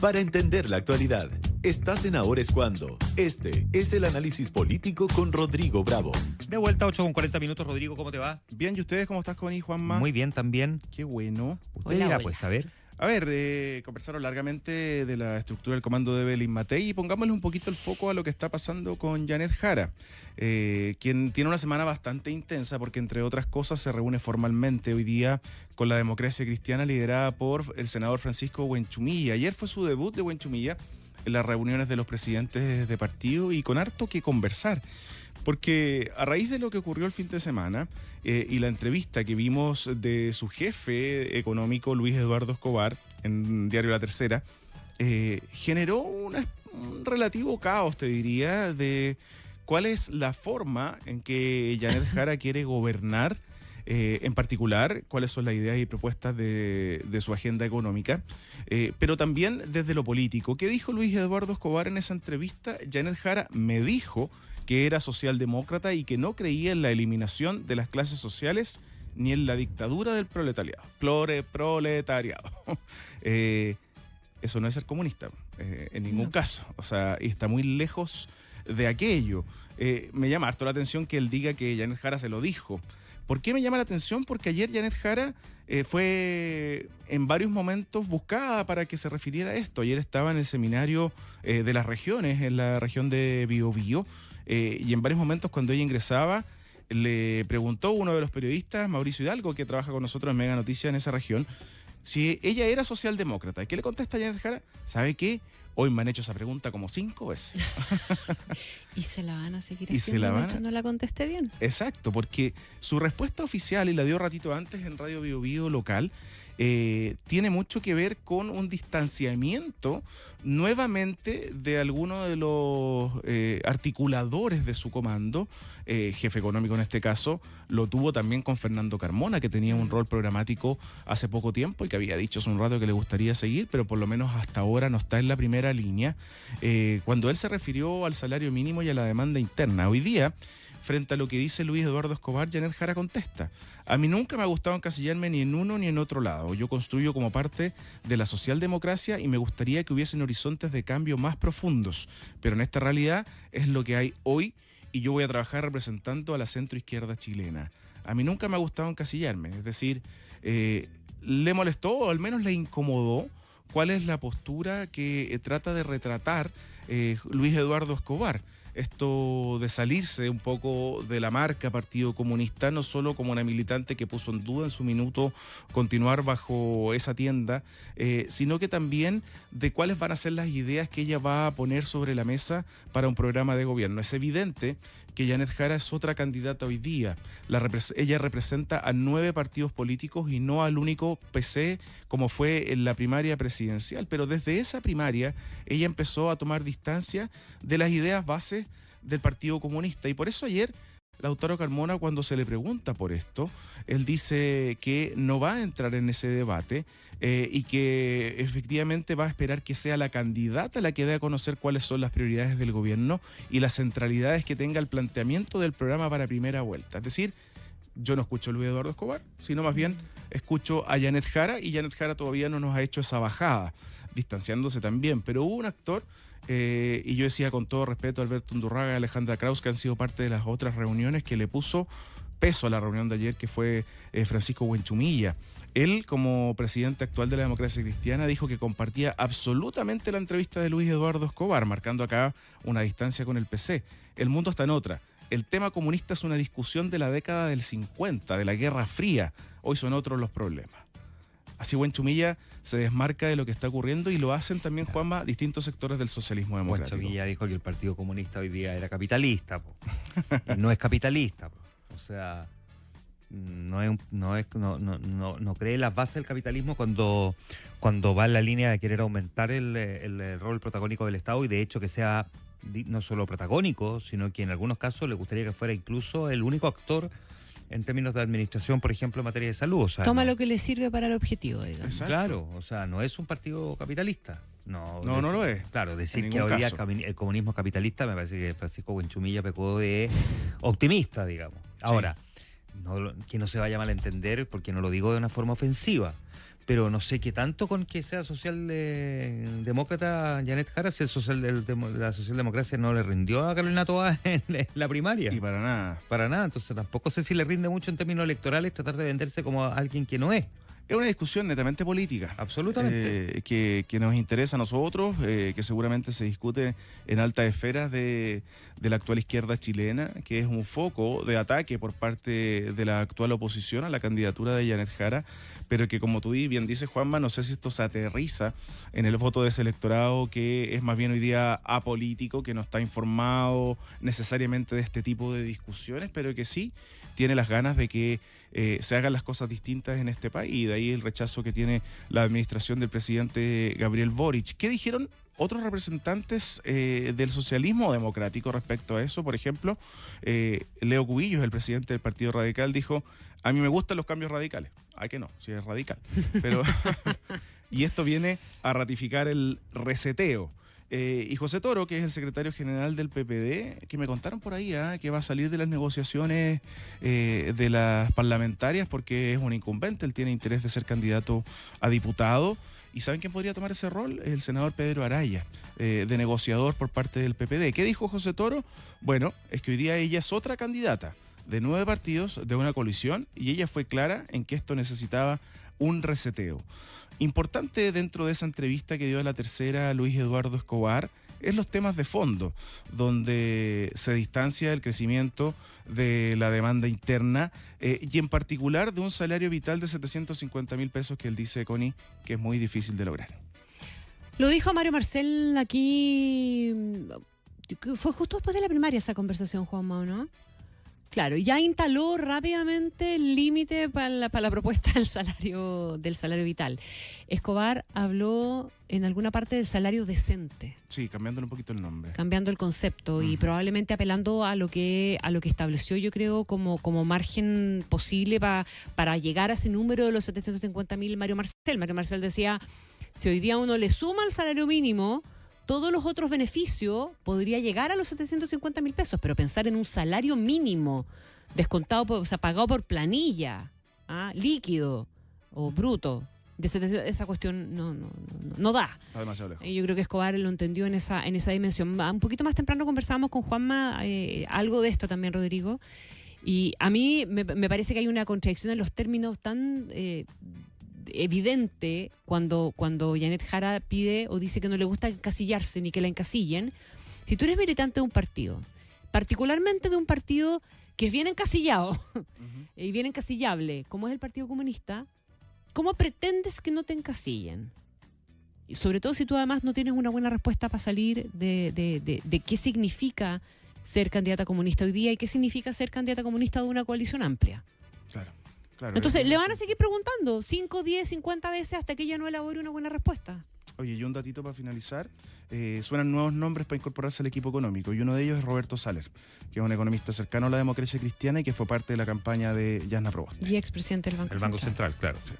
Para entender la actualidad, estás en Ahora es Cuando. Este es el análisis político con Rodrigo Bravo. De vuelta, 8:40 minutos. Rodrigo, ¿cómo te va? Bien, ¿y ustedes cómo estás, Connie, Juanma? Muy bien también. Qué bueno. Usted Hola, dirá, hola. pues, a ver. A ver, conversaron largamente de la estructura del comando de Evelyn Matei y pongámosle un poquito el foco a lo que está pasando con Janet Jara, quien tiene una semana bastante intensa porque, entre otras cosas, se reúne formalmente hoy día con la Democracia Cristiana liderada por el senador Francisco Buenchumilla. Ayer fue su debut de Buenchumilla en las reuniones de los presidentes de partido y con harto que conversar. Porque a raíz de lo que ocurrió el fin de semana y la entrevista que vimos de su jefe económico, Luis Eduardo Escobar, en Diario La Tercera, generó un relativo caos, te diría, de cuál es la forma en que Janet Jara quiere gobernar, en particular, cuáles son las ideas y propuestas de su agenda económica, pero también desde lo político. ¿Qué dijo Luis Eduardo Escobar en esa entrevista? Janet Jara me dijo que era socialdemócrata y que no creía en la eliminación de las clases sociales ni en la dictadura del proletariado. Proletariado. Eso no es ser comunista, en ningún caso. O sea, y está muy lejos de aquello. Me llama harto la atención que él diga que Janet Jara se lo dijo. ¿Por qué me llama la atención? Porque ayer Janet Jara fue en varios momentos buscada para que se refiriera a esto. Ayer estaba en el seminario de las regiones, en la región de Biobío, y en varios momentos cuando ella ingresaba, le preguntó uno de los periodistas, Mauricio Hidalgo, que trabaja con nosotros en Mega Noticias en esa región, si ella era socialdemócrata. ¿Qué le contesta Janet Jara? ¿Sabe qué? Hoy me han hecho esa pregunta como 5 veces. Y se la van a seguir Y se haciendo la van a- mientras no la conteste bien. Exacto, porque su respuesta oficial, y la dio ratito antes en Radio Biobío local, tiene mucho que ver con un distanciamiento nuevamente de alguno de los articuladores de su comando, jefe económico en este caso, lo tuvo también con Fernando Carmona, que tenía un rol programático hace poco tiempo y que había dicho hace un rato que le gustaría seguir, pero por lo menos hasta ahora no está en la primera línea, cuando él se refirió al salario mínimo y a la demanda interna. Hoy día, frente a lo que dice Luis Eduardo Escobar, Janet Jara contesta: a mí nunca me ha gustado encasillarme ni en uno ni en otro lado. Yo construyo como parte de la socialdemocracia y me gustaría que hubiesen horizontes de cambio más profundos. Pero en esta realidad es lo que hay hoy y yo voy a trabajar representando a la centroizquierda chilena. A mí nunca me ha gustado encasillarme. Es decir, le molestó o al menos le incomodó cuál es la postura que trata de retratar Luis Eduardo Escobar. Esto de salirse un poco de la marca Partido Comunista, no solo como una militante que puso en duda en su minuto continuar bajo esa tienda, sino que también de cuáles van a ser las ideas que ella va a poner sobre la mesa para un programa de gobierno. Es evidente que Janet Jara es otra candidata hoy día. Ella representa a 9 partidos políticos y no al único PC como fue en la primaria presidencial, pero desde esa primaria ella empezó a tomar distancia de las ideas bases del Partido Comunista y por eso ayer Lautaro Carmona, cuando se le pregunta por esto, él dice que no va a entrar en ese debate y que efectivamente va a esperar que sea la candidata la que dé a conocer cuáles son las prioridades del gobierno y las centralidades que tenga el planteamiento del programa para primera vuelta. Es decir, yo no escucho a Luis Eduardo Escobar, sino más bien escucho a Janet Jara y Janet Jara todavía no nos ha hecho esa bajada, distanciándose también, pero hubo un actor, y yo decía con todo respeto a Alberto Undurraga y Alejandra Kraus, que han sido parte de las otras reuniones, que le puso peso a la reunión de ayer, que fue Francisco Buenchumilla. Él, como presidente actual de la Democracia Cristiana, dijo que compartía absolutamente la entrevista de Luis Eduardo Escobar, marcando acá una distancia con el PC. El mundo está en otra. El tema comunista es una discusión de la década del 50, de la Guerra Fría. Hoy son otros los problemas. Así Buenchumilla se desmarca de lo que está ocurriendo y lo hacen también, Juanma, distintos sectores del socialismo democrático. Buenchumilla dijo que el Partido Comunista hoy día era capitalista, po. Y no es capitalista, po. O sea, no cree las bases del capitalismo cuando va en la línea de querer aumentar el rol protagónico del Estado y de hecho que sea no solo protagónico, sino que en algunos casos le gustaría que fuera incluso el único actor en términos de administración, por ejemplo, en materia de salud. O sea, Toma no, lo que le sirve para el objetivo, digamos. Exacto. claro, o sea, no es un partido capitalista. No lo es. Claro, decir En que ningún hoy día caso. el comunismo es capitalista, me parece que Francisco Buenchumilla pecó de optimista, digamos. Ahora, que no se vaya a malentender porque no lo digo de una forma ofensiva, pero no sé qué tanto con que sea socialdemócrata Janet Jara, si la socialdemocracia no le rindió a Carolina Toá en la primaria. Y para nada. Para nada, entonces tampoco sé si le rinde mucho en términos electorales tratar de venderse como alguien que no es. Es una discusión netamente política. Absolutamente. Que nos interesa a nosotros, que seguramente se discute en altas esferas de la actual izquierda chilena, que es un foco de ataque por parte de la actual oposición a la candidatura de Janet Jara, pero que, como tú bien dices, Juanma, no sé si esto se aterriza en el voto de ese electorado que es más bien hoy día apolítico, que no está informado necesariamente de este tipo de discusiones, pero que sí tiene las ganas de que se hagan las cosas distintas en este país, y de ahí el rechazo que tiene la administración del presidente Gabriel Boric. ¿Qué dijeron otros representantes del socialismo democrático respecto a eso? Por ejemplo, Leo Cubillos, el presidente del Partido Radical, dijo: a mí me gustan los cambios radicales. Ay, que no, si es radical. Pero y esto viene a ratificar el reseteo. Y José Toro, que es el secretario general del PPD, que me contaron por ahí que va a salir de las negociaciones de las parlamentarias porque es un incumbente, él tiene interés de ser candidato a diputado. ¿Y saben quién podría tomar ese rol? El senador Pedro Araya, de negociador por parte del PPD. ¿Qué dijo José Toro? Bueno, es que hoy día ella es otra candidata de 9 partidos de una coalición, y ella fue clara en que esto necesitaba un reseteo. Importante dentro de esa entrevista que dio a La Tercera Luis Eduardo Escobar es los temas de fondo, donde se distancia el crecimiento de la demanda interna y en particular de un salario vital de 750.000 pesos que él dice, Connie, que es muy difícil de lograr. Lo dijo Mario Marcel aquí, fue justo después de la primaria esa conversación, Juanma, ¿no? Claro, y ya instaló rápidamente el límite para la propuesta del salario vital. Escobar habló en alguna parte del salario decente. Sí, cambiándole un poquito el nombre. Cambiando el concepto y probablemente apelando a lo que estableció, yo creo, como margen posible para llegar a ese número de los 750.000 Mario Marcel. Mario Marcel decía, si hoy día uno le suma el salario mínimo, todos los otros beneficios podría llegar a los 750.000 pesos, pero pensar en un salario mínimo descontado, pagado por planilla, líquido o bruto, esa cuestión no da. Está demasiado lejos. Y yo creo que Escobar lo entendió en esa dimensión. Un poquito más temprano conversábamos con Juanma algo de esto también, Rodrigo, y a mí me parece que hay una contradicción en los términos tan evidente cuando Janet Jara pide o dice que no le gusta encasillarse ni que la encasillen. Si tú eres militante de un partido, particularmente de un partido que es bien encasillado y bien encasillable, como es el Partido Comunista, ¿cómo pretendes que no te encasillen? Y sobre todo si tú además no tienes una buena respuesta para salir de qué significa ser candidata comunista hoy día y qué significa ser candidata comunista de una coalición amplia. Claro. Entonces, le van a seguir preguntando 5, 10, 50 veces hasta que ella no elabore una buena respuesta. Oye, y un datito para finalizar. Suenan nuevos nombres para incorporarse al equipo económico, y uno de ellos es Roberto Saller, que es un economista cercano a la democracia cristiana y que fue parte de la campaña de Jasna Proboste. Y expresidente del Banco Central. Banco Central, claro. Sí.